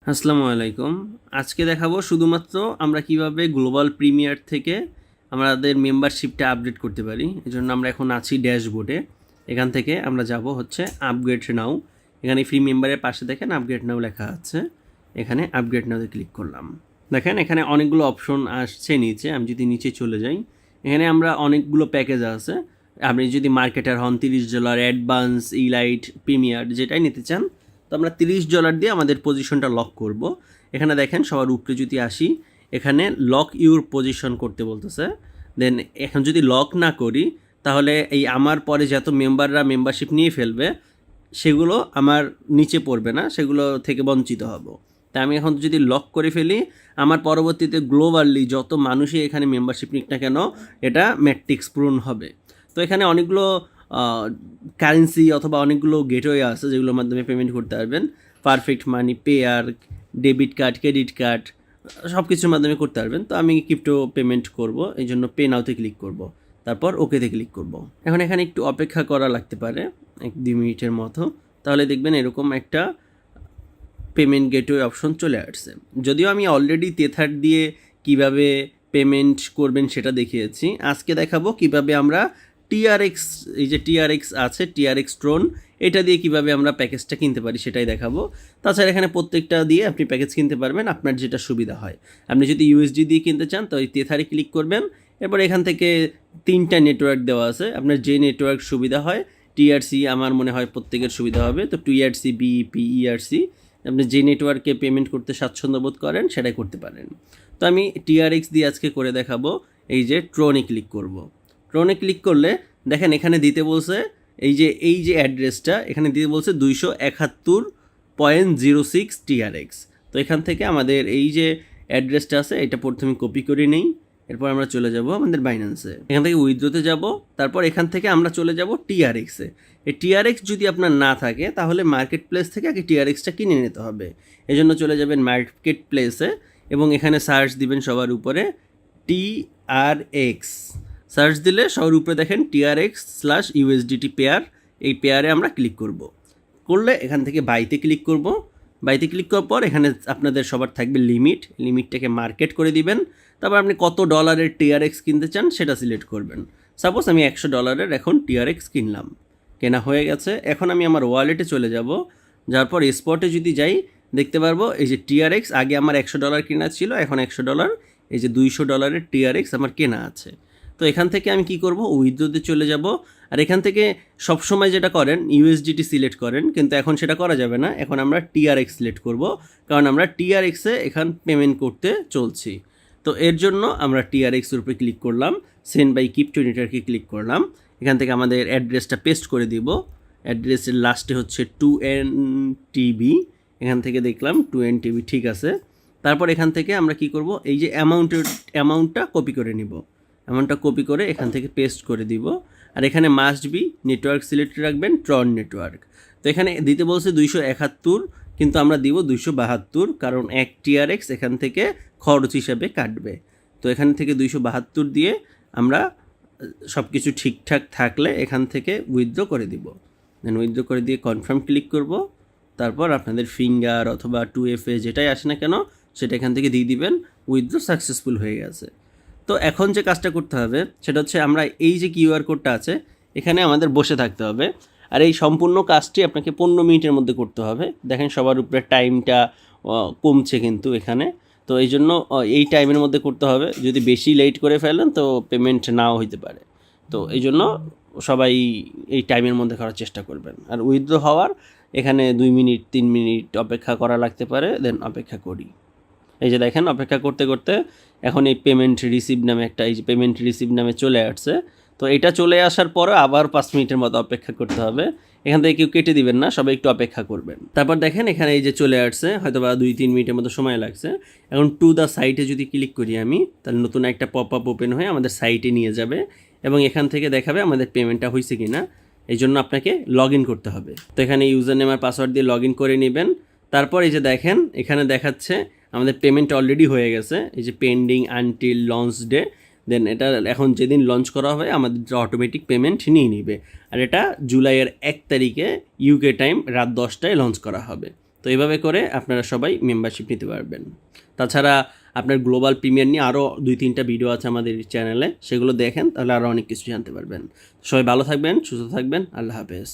আসসালামু আলাইকুম। আজকে দেখাবো শুধুমাত্র আমরা কিভাবে গ্লোবাল প্রিমিয়ার থেকে আমাদের মেম্বারশিপটা আপডেট করতে পারি। এজন্য আমরা এখন আছি ড্যাশবোর্ডে। এখান থেকে আমরা যাব হচ্ছে আপগ্রেড নাও। এখানে ফ্রি মেম্বারের পাশে দেখেন আপগ্রেড নাও লেখা আছে। এখানে আপগ্রেড নাওতে ক্লিক করলাম। দেখেন এখানে অনেকগুলো অপশন আসছে নিচে। আমি যদি নিচে চলে যাই, এখানে আমরা অনেকগুলো প্যাকেজ আছে। আপনি যদি মার্কেটার হন, $30 অ্যাডভান্স, ইলাইট, প্রিমিয়ার যেটাই নিতে চান, তো আমরা $30 দিয়ে আমাদের পজিশনটা লক করব। এখানে দেখেন সবার উপরে যদি আসি, এখানে লক ইউর পজিশন করতে বলতেছে। দেন এখন যদি লক না করি, তাহলে এই আমার পরে যত মেম্বাররা মেম্বারশিপ নিয়ে ফেলবে সেগুলো আমার নিচে পড়বে না, সেগুলো থেকে বঞ্চিত হব। তাই আমি এখন যদি লক করে ফেলি, আমার পরবর্তীতে গ্লোবালি যত মানুষই এখানে মেম্বারশিপ নিক না কেন, এটা ম্যাট্রিক্স পূরণ হবে। তো এখানে অনেকগুলো কারেন্সি অথবা অনেকগুলো গেটওয়ে আছে যেগুলোর মাধ্যমে পেমেন্ট করতে পারবেন। Perfect Money, Payeer, debit card, credit card, সব কিছুর মাধ্যমে করতে পারবেন। তো আমি ক্রিপ্টো পেমেন্ট করব, এই জন্য পে নাওতে ক্লিক করব, তারপর ওকেতে ক্লিক করব। এখন এখানে একটু অপেক্ষা করা লাগতে পারে 1-2 মিনিটের মতো, তাহলে দেখবেন এরকম একটা পেমেন্ট গেটওয়ে অপশন চলে আসছে। যদিও আমি অলরেডি তেথার দিয়ে কিভাবে পেমেন্ট করবেন সেটা দেখিয়েছি, আজকে দেখাবো কিভাবে আমরা টিআরএক্স, এই যে টিআরএক্স আছে, টিআরএক্স ট্রোন, এটা দিয়ে কিভাবে আমরা প্যাকেজটা কিনতে পারি সেটাই দেখাবো। তাছাড়া এখানে প্রত্যেকটা দিয়ে আপনি প্যাকেজ কিনতে পারবেন আপনার যেটা সুবিধা হয়। আপনি যদি ইউএসডি দিয়ে কিনতে চান তো ওই তেথারে ক্লিক করবেন। এরপর এখান থেকে 3টা নেটওয়ার্ক দেওয়া আছে, আপনার যে নেটওয়ার্ক সুবিধা হয়। টিআরসি আমার মনে হয় প্রত্যেকের সুবিধা হবে, তো টিআরসি, বিইপি, ইআরসি, আপনি যে নেটওয়ার্কে পেমেন্ট করতে স্বাচ্ছন্দ্য বোধ করেন সেটাই করতে পারেন। তো আমি টিআরএক্স দিয়ে আজকে করে দেখাবো। এই যে ট্রোনে ক্লিক করব। ট্রোনে ক্লিক করলে দেখেন এখানে দিতে বলছে এই যে অ্যাড্রেসটা এখানে দিতে বলছে 271.06 টিআরএক্স। তো এখান থেকে আমাদের এই যে অ্যাড্রেসটা আছে এটা প্রথমে কপি করে নেই। এরপর আমরা চলে যাব আমাদের বাইন্যান্সে, এখান থেকে উইথড্রোতে যাব, তারপর এখান থেকে আমরা চলে যাব টিআরএক্সে। এই টিআরএক্স যদি আপনার না থাকে তাহলে মার্কেট প্লেস থেকে আগে টিআরএক্সটা কিনে নিতে হবে। এই জন্য চলে যাবেন মার্কেট প্লেসে এবং এখানে সার্চ দিবেন সবার উপরে টিআরএক্স। সার্চ দিলে সবার উপরে দেখেন টিআরএক্স/ইউএসডিটি পেয়ার, এই পেয়ারে আমরা ক্লিক করলে এখান থেকে বাইতে ক্লিক করব। বাইতে ক্লিক করার পর এখানে আপনাদের সবার থাকবে লিমিটটাকে মার্কেট করে দিবেন। তারপর আপনি কত ডলারের টিআরএক্স কিনতে চান সেটা সিলেক্ট করবেন। সাপোজ আমি $100 এখন টিআরএক্স কিনলাম, কেনা হয়ে গেছে। এখন আমি আমার ওয়ালেটে চলে যাব, যার পর স্পটে যদি যাই দেখতে পারবো এই যে টিআরএক্স, আগে আমার $100 কেনা ছিল, এখন $100, এই যে $200 টিআরএক্স আমার কেনা আছে। তো এখান থেকে আমি কি করব, উইথড্রোতে চলে যাব। আর এখান থেকে সবসময় যেটা করেন ইউএসডিটি সিলেক্ট করেন, কিন্তু এখন সেটা করা যাবে না। এখন আমরা টিআরএক্স সিলেক্ট করব, কারণ আমরা টিআরএক্সে এখান পেমেন্ট করতে চলছি। তো এর জন্য আমরা টিআরএক্সের উপরে ক্লিক করলাম, সেন্ড বাই ক্রিপ্টো নেটওয়ার্কে ক্লিক করলাম। এখান থেকে আমাদের অ্যাড্রেসটা পেস্ট করে দিব। অ্যাড্রেসের লাস্টে হচ্ছে 2NTB, এখান থেকে দেখলাম 2NTB ঠিক আছে। তারপর এখান থেকে আমরা কি করব, এই যে অ্যামাউন্টটা কপি করে নিব। অ্যামাউন্টটা কপি করে এখান থেকে পেস্ট করে দিব। আর এখানে মাস্ট বি নেটওয়ার্ক সিলেক্ট রাখবেন, ট্রন নেটওয়ার্ক। তো এখানে দিতে বলছে 271, কিন্তু আমরা দিব 272, কারণ 1 টিআরএক্স এখান থেকে খরচ হিসাবে কাটবে। তো এখান থেকে 272 দিয়ে আমরা সব কিছু ঠিকঠাক থাকলে এখান থেকে উইথড্র করে দিব। দেন উইথড্র করে দিয়ে কনফার্ম ক্লিক করব। তারপর আপনাদের ফিঙ্গার অথবা 2FA যেটাই আসে না কেন সেটা এখান থেকে দিয়ে দিবেন। উইথড্র সাকসেসফুল হয়ে গেছে। তো এখন যে কাজটা করতে হবে সেটা হচ্ছে আমরা এই যে কিউআর কোডটা আছে এখানে আমাদের বসে থাকতে হবে। আর এই সম্পূর্ণ কাজটি আপনাকে 15 মিনিটের মধ্যে করতে হবে। দেখেন সবার উপরে টাইমটা কমছে কিন্তু এখানে, তো এই জন্য এই টাইমের মধ্যে করতে হবে। যদি বেশি লেট করে ফেলেন তো পেমেন্ট নাও হইতে পারে। তো এই জন্য সবাই এই টাইমের মধ্যে করার চেষ্টা করবেন। আর উইথড্র হওয়ার এখানে 2 মিনিট 3 মিনিট অপেক্ষা করা লাগতে পারে। দেন অপেক্ষা করি। এই যে দেখেন অপেক্ষা করতে করতে এখন এই পেমেন্ট রিসিভ নামে একটা, এই যে পেমেন্ট রিসিভ নামে চলে আসছে। তো এটা চলে আসার পরে আবার 5 মিনিটের মতো অপেক্ষা করতে হবে। এখান থেকে কেউ কেটে দিবেন না, সবাই একটু অপেক্ষা করবেন। তারপর দেখেন এখানে এই যে চলে আসছে, হয়তো বা 2-3 মিনিটের মতো সময় লাগছে। এখন টু দ্য সাইটে যদি ক্লিক করি আমি, তাহলে নতুন একটা পপ আপ ওপেন হয়ে আমাদের সাইটে নিয়ে যাবে এবং এখান থেকে দেখাবে আমাদের পেমেন্টটা হয়েছে কি না। এই জন্য আপনাকে লগ ইন করতে হবে। তো এখানে ইউজার নেম আর পাসওয়ার্ড দিয়ে লগ ইন করে নেবেন। তারপর এই যে দেখেন এখানে দেখাচ্ছে আমাদের পেমেন্ট অলরেডি হয়ে গেছে, এই যে পেন্ডিং আনটিল লঞ্চ ডে। দেন এটা এখন যেদিন লঞ্চ করা হবে আমাদের অটোমেটিক পেমেন্ট নিয়ে নিবে। আর এটা জুলাইয়ের 1 তারিখে ইউকে টাইম রাত 10টায় লঞ্চ করা হবে। তো এইভাবে করে আপনারা সবাই মেম্বারশিপ নিতে পারবেন। তাছাড়া আপনার গ্লোবাল প্রিমিয়ার নিয়ে আরও 2-3টা ভিডিও আছে আমাদের চ্যানেলে, সেগুলো দেখেন, তাহলে আরও অনেক কিছু জানতে পারবেন। সবাই ভালো থাকবেন, সুস্থ থাকবেন, আল্লাহ হাফেজ।